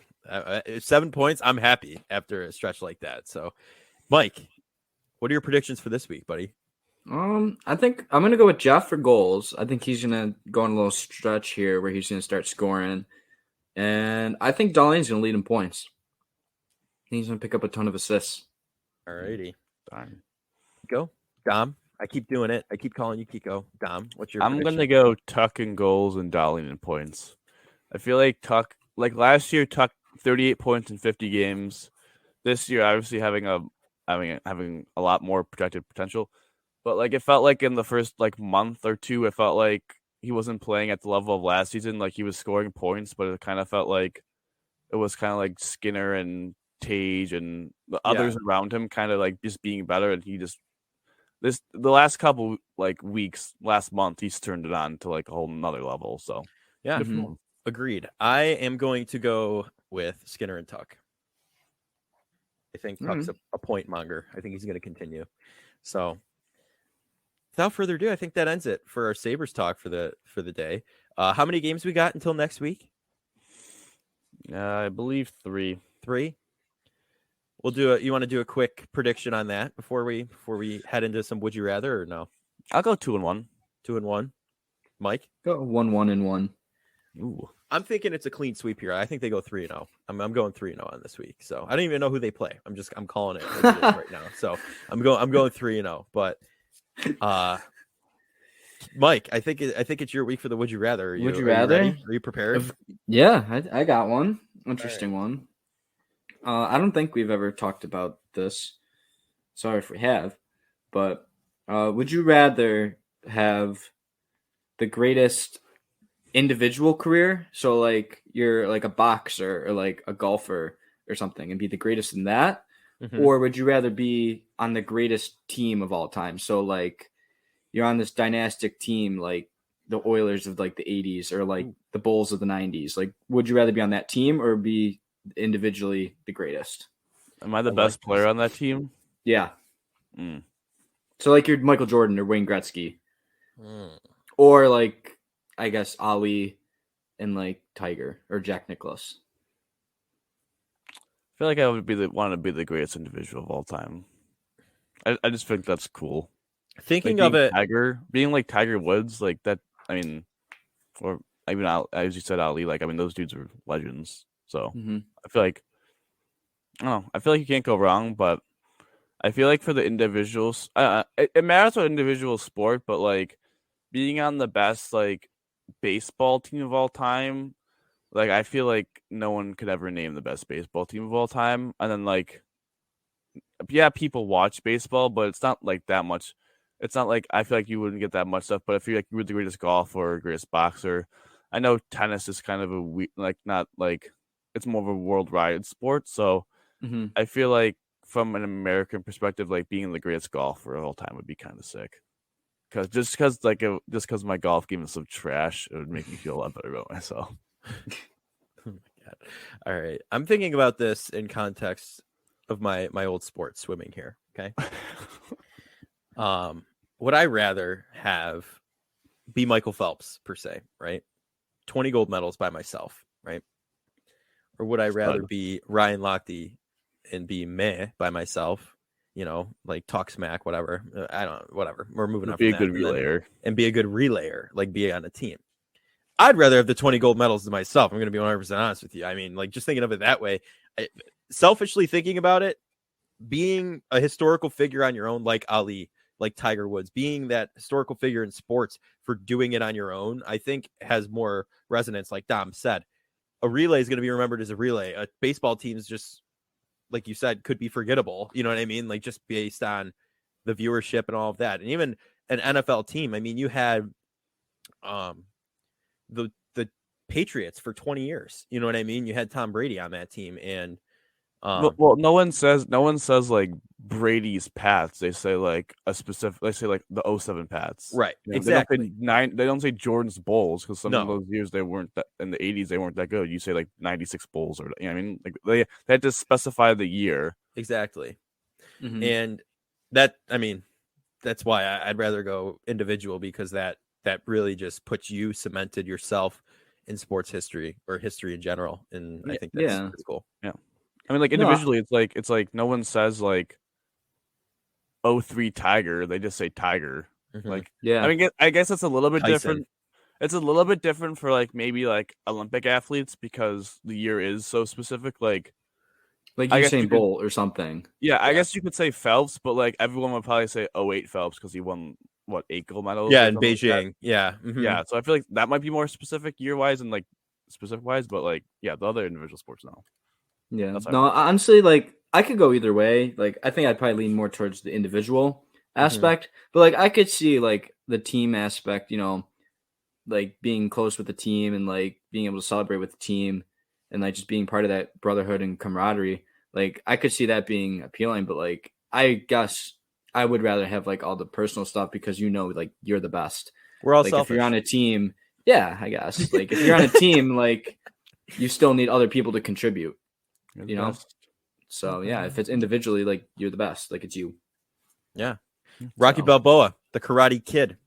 7 points, I'm happy after a stretch like that. So, Mike, what are your predictions for this week, buddy? I think I'm going to go with Jeff for goals. I think he's going to go on a little stretch here where he's going to start scoring. And I think Darlene's going to lead in points. He's going to pick up a ton of assists. All righty. Darn. Go. Dom. I keep doing it. I keep calling you Kiko. Dom, what's your I'm going to go Tuck in goals and Darlene in points. I feel like Tuck, like last year, Tuck 38 points in 50 games. This year, obviously having a lot more projected potential. But like it felt like in the first like month or two, it felt like he wasn't playing at the level of last season. Like he was scoring points, but it kind of felt like it was kind of like Skinner and Tage and the others around him kind of like just being better. And he just the last couple like weeks, last month, he's turned it on to like a whole nother level. So yeah, agreed. I am going to go with Skinner and Tuck. I think Tuck's a point monger. I think he's going to continue. So without further ado, I think that ends it for our Sabres talk for the day. How many games we got until next week? I believe 3. 3. We'll do it. You want to do a quick prediction on that before we head into some would you rather or no? I'll go 2-1. 2-1. Mike? Go 1-1-1. Ooh. I'm thinking it's a clean sweep here. I think they go 3-0. I'm going 3-0 on this week. So I don't even know who they play. I'm calling it right now. So I'm going 3-0. But Mike, I think it's your week for the would you rather. Would you rather? Are you prepared? Yeah, I got one. Interesting one. I don't think we've ever talked about this. Sorry if we have, but would you rather have the greatest individual career? So like you're like a boxer or like a golfer or something and be the greatest in that? Mm-hmm. Or would you rather be on the greatest team of all time? So like you're on this dynastic team like the Oilers of like the 80s or like the Bulls of the 90s. Like would you rather be on that team or be individually the greatest? Am I the best player on that team? Yeah. So like you're Michael Jordan or Wayne Gretzky. Or like I guess Ali and like Tiger or Jack Nicklaus. I feel like I would want to be the greatest individual of all time. I just think that's cool. Thinking like of it, being like Tiger Woods, like that. I mean, or even as you said, Ali. Like I mean, those dudes are legends. So I feel like, I don't know. I feel like you can't go wrong, but I feel like for the individuals, it matters what individual sport, but like being on the best like baseball team of all time, like I feel like no one could ever name the best baseball team of all time. And then like, yeah, people watch baseball, but it's not like that much. It's not like I feel like you wouldn't get that much stuff, but I feel like you were the greatest golfer or greatest boxer. I know tennis is kind of not like it's more of a worldwide sport. So I feel like from an American perspective, like being the greatest golfer of all time would be kind of sick. because my golf game is so trash, it would make me feel a lot better about myself. Oh my God. All right. I'm thinking about this in context of my old sport, swimming here. Okay. Would I rather have be Michael Phelps per se, right? 20 gold medals by myself, right? Or would I rather be Ryan Lochte and be meh by myself, like talk smack, whatever. Whatever. We're moving on. Be a good relayer. And be a good relayer, like be on a team. I'd rather have the 20 gold medals than myself. I'm going to be 100% honest with you. I mean, like just thinking of it that way, selfishly thinking about it, being a historical figure on your own, like Ali, like Tiger Woods, being that historical figure in sports for doing it on your own, I think has more resonance. Like Dom said, a relay is going to be remembered as a relay. A baseball team is just, like you said, could be forgettable. You know what I mean? Like just based on the viewership and all of that. And even an NFL team. I mean, you had the Patriots for 20 years. You know what I mean? You had Tom Brady on that team. And well, no one says like Brady's Pats. They say like a specific. They say like the 07 Pats. Right. You know, Exactly. They don't say Jordan's Bulls because some No. of those years they weren't that, in the 80s they weren't that good. You say like 96 Bulls or I mean like they had to specify the year. Exactly. Mhm. And that, I mean, that's why I'd rather go individual, because that really just puts you, cemented yourself in sports history or history in general. And I think that's cool. Yeah. I mean, like individually, it's like no one says like 03 Tiger. They just say Tiger. Mhm. Like, Yeah. I mean, I guess it's a little bit Tyson. different. It's a little bit different for like maybe like Olympic athletes because the year is so specific. Like I guess Usain you could- Bolt or something. yeah, I Yeah. guess you could say Phelps, but like everyone would probably say 08 Phelps because he won 8 gold medals. Yeah, or in something like that. Beijing. Yeah. Mhm. Yeah, so I feel like that might be more specific year wise and like specific wise, but like yeah, the other individual sports no. Yeah. That's No, honestly, like I could go either way. Like I think I'd probably lean more towards the individual aspect, but like I could see like the team aspect, like being close with the team and like being able to celebrate with the team and like just being part of that brotherhood and camaraderie. Like I could see that being appealing, but like I guess I would rather have like all the personal stuff because like you're the best. We're all Like selfish. if you're on a team, yeah, I guess. Like if you're on a team, like you still need other people to contribute. You're You the know? best. So yeah, if it's individually, like you're the best, like it's you. Yeah. Rocky So- Balboa, the Karate Kid,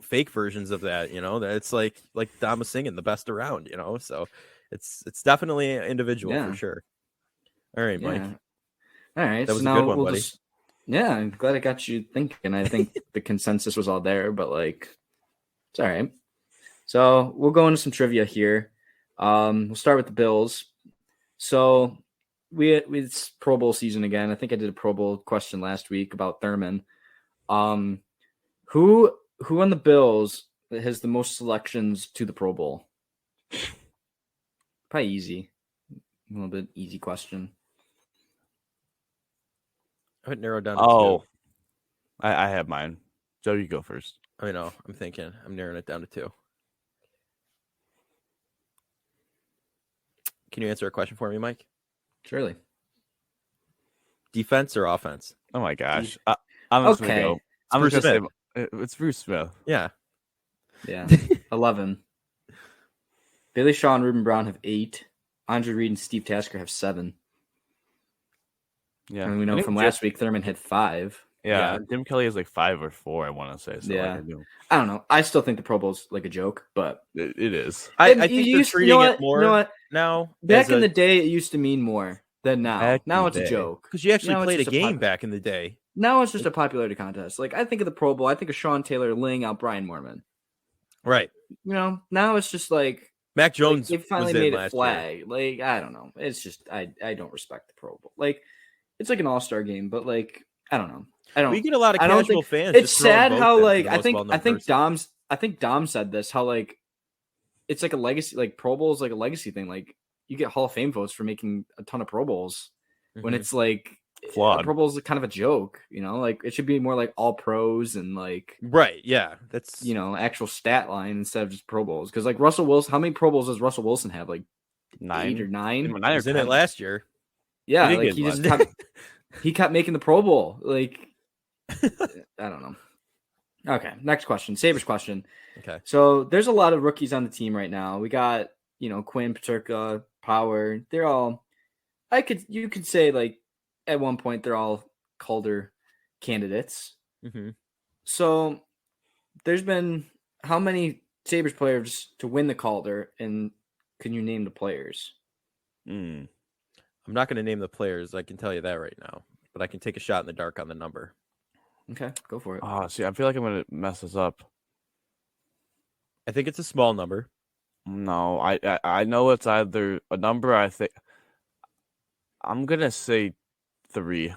fake versions of that, that it's like Dom was singing, the best around, so it's definitely individual Yeah. for sure. All right, Mike. Yeah. All right. That was so a now good one, we'll buddy. yeah, I'm glad I got you thinking. I think the consensus was all there, but like it's all right. So we'll go into some trivia here. We'll start with the Bills. So it's Pro Bowl season again. I think I did a Pro Bowl question last week about Thurman. Who on the Bills has the most selections to the Pro Bowl? Probably easy. A little bit easy question. I would narrow down to Oh, two. I have mine. Joe, you go first. I know. I'm thinking. I'm narrowing it down to two. Can you answer a question for me, Mike? Surely. Defense or offense? Oh my gosh. I'm just Okay. gonna go. I'm Bruce just gonna say it's Bruce Smith. Yeah. Yeah. 11. Billy Shaw and Ruben Brown have 8. Andre Reed and Steve Tasker have 7. Yeah. And we know I think from last week Thurman had 5. Yeah, Yeah. Jim Kelly is like 5 or 4, I want to say. So Yeah. like, I don't know. I still think the Pro Bowl's like a joke, but it is. I You think they're used- treating you know it what? more You know what? now. Back in the day, it used to mean more than now. Back in Now the it's a day. joke. because you actually Now it's played a just a game pop- back in the day. Now it's just a popularity contest. Like I think of the Pro Bowl, I think of Sean Taylor laying out Brian Mormon. Right. Now it's just like Mac Jones they finally was in made it last flag. year. Like I don't know. It's just I don't respect the Pro Bowl. Like it's like an all-star game, but like I don't know. We get a lot of I don't casual think- fans. It's just throwing sad votes how in for like the I most think well-known person. I think Dom said this how like it's like a legacy, like Pro Bowl is like a legacy thing. Like you get Hall of Fame votes for making a ton of Pro Bowls when Mhm. it's like Flawed. Pro Bowl is kind of a joke, like it should be more like all pros and like Right. Yeah. That's actual stat line instead of just Pro Bowls. Because like Russell Wilson, how many Pro Bowls does Russell Wilson have? Like 8 or 9? 9 he or was in it 10. last year. Yeah, He like did he just one. kept, he kept making the Pro Bowl. Like I don't know. Okay, next question. Sabres question. Okay. So there's a lot of rookies on the team right now. We got, Quinn, Paterka, Power. They're all you could say like at one point they're all Calder candidates. Mm-hmm. So there's been how many Sabres players to win the Calder, and can you name the players? I'm not going to name the players. I can tell you that right now, but I can take a shot in the dark on the number. Okay, go for it. Oh, see, I feel like I'm gonna mess this up. I think it's a small number. No, I know it's either a number. I think I'm gonna say 3.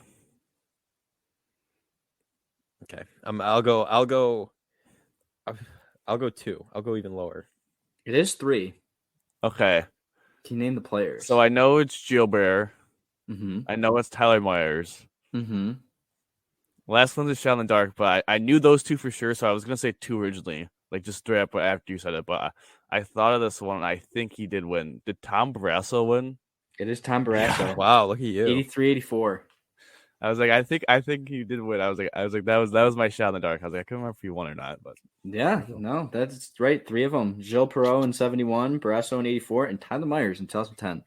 Okay. I'll go 2. I'll go even lower. It is 3. Okay. Can you name the players? So I know it's Gilbert. Mm-hmm. I know it's Tyler Myers. Mm-hmm. Last one's a shot in the dark, but I knew those 2 for sure, so I was gonna say 2 originally, like just straight up after you said it. But I thought of this one, and I think he did win. Did Tom Barrasso win? It is Tom Barrasso. Wow, look at you. 83-84. I was like, I think he did win. I was like that was my shot in the dark. I was like, I couldn't remember if he won or not, but Yeah, no, that's right. 3 of them: Gilles Perreault in 71, Barrasso in 84, and Tyler Myers in 2010.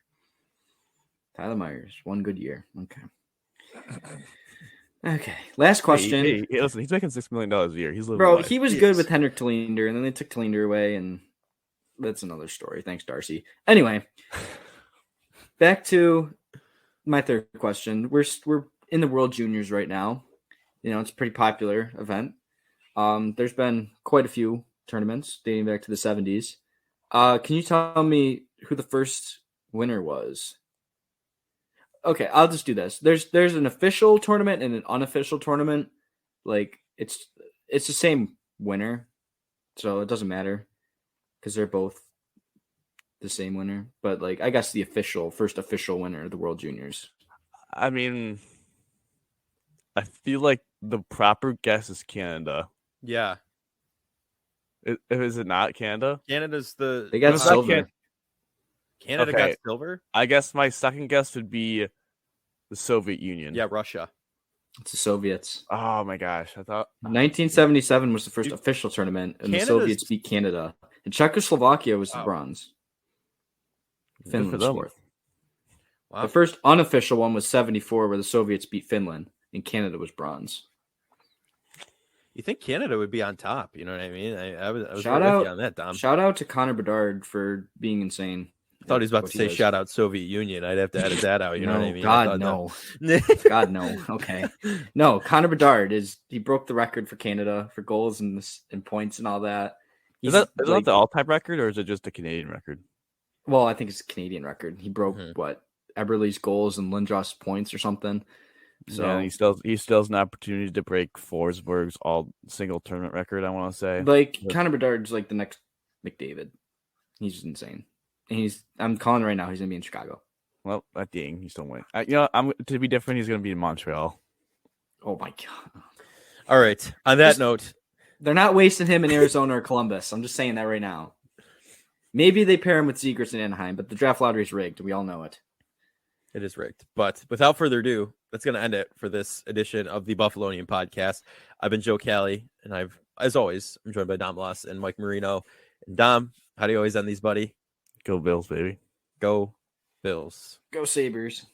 Tyler Myers, one good year. Okay. Last question. Hey, listen, he's making $6 million a year. He's living Bro, life. he was good with Henrik Tallinder, and then they took Tallinder away, and that's another story. Thanks, Darcy. Anyway, back to my third question. We're in the World Juniors right now. It's a pretty popular event. There's been quite a few tournaments dating back to the 70s. Can you tell me who the first winner was? Okay, I'll just do this. There's an official tournament and an unofficial tournament. Like it's the same winner, so it doesn't matter because they're both the same winner. But like I guess the first official winner of the World Juniors. I mean, I feel like the proper guess is Canada. Yeah. Is it not Canada? Canada's They got silver. Canada Okay. got silver? I guess my second guess would be the Soviet Union. Yeah, Russia. It's the Soviets. Oh my gosh, I thought 1977 was the first official tournament, and the Soviets beat Canada. And Czechoslovakia was the bronze. Finland was fourth. Wow. The first unofficial one was 74, where the Soviets beat Finland, and Canada was bronze. You think Canada would be on top? You know what I mean? I was Shout right out with you on that, Dom. Shout out to Connor Bedard for being insane. I thought he was about to say shout out Soviet Union. I'd have to edit that out. You know what I mean? God, no. God, no. Okay. No, Connor Bedard he broke the record for Canada for goals and points and all that. Is that the all-time record, or is it just a Canadian record? Well, I think it's a Canadian record. He broke Eberle's goals and Lindros's points or something. So yeah, he still has an opportunity to break Forsberg's all single tournament record. I want to say Connor Bedard's like the next McDavid. He's just insane. And I'm calling right now. He's gonna be in Chicago. Well, dang, he's still winning. I'm to be different. He's gonna be in Montreal. Oh my god! All right. On that note, they're not wasting him in Arizona or Columbus. I'm just saying that right now. Maybe they pair him with Zegras in Anaheim, but the draft lottery is rigged. We all know it. It is rigged. But without further ado, that's going to end it for this edition of the Buffalonian podcast. I've been Joe Cali, and as always, I'm joined by Dom Loss and Mike Marino. And Dom, how do you always end these, buddy? Go Bills, baby. Go Bills. Go Sabres.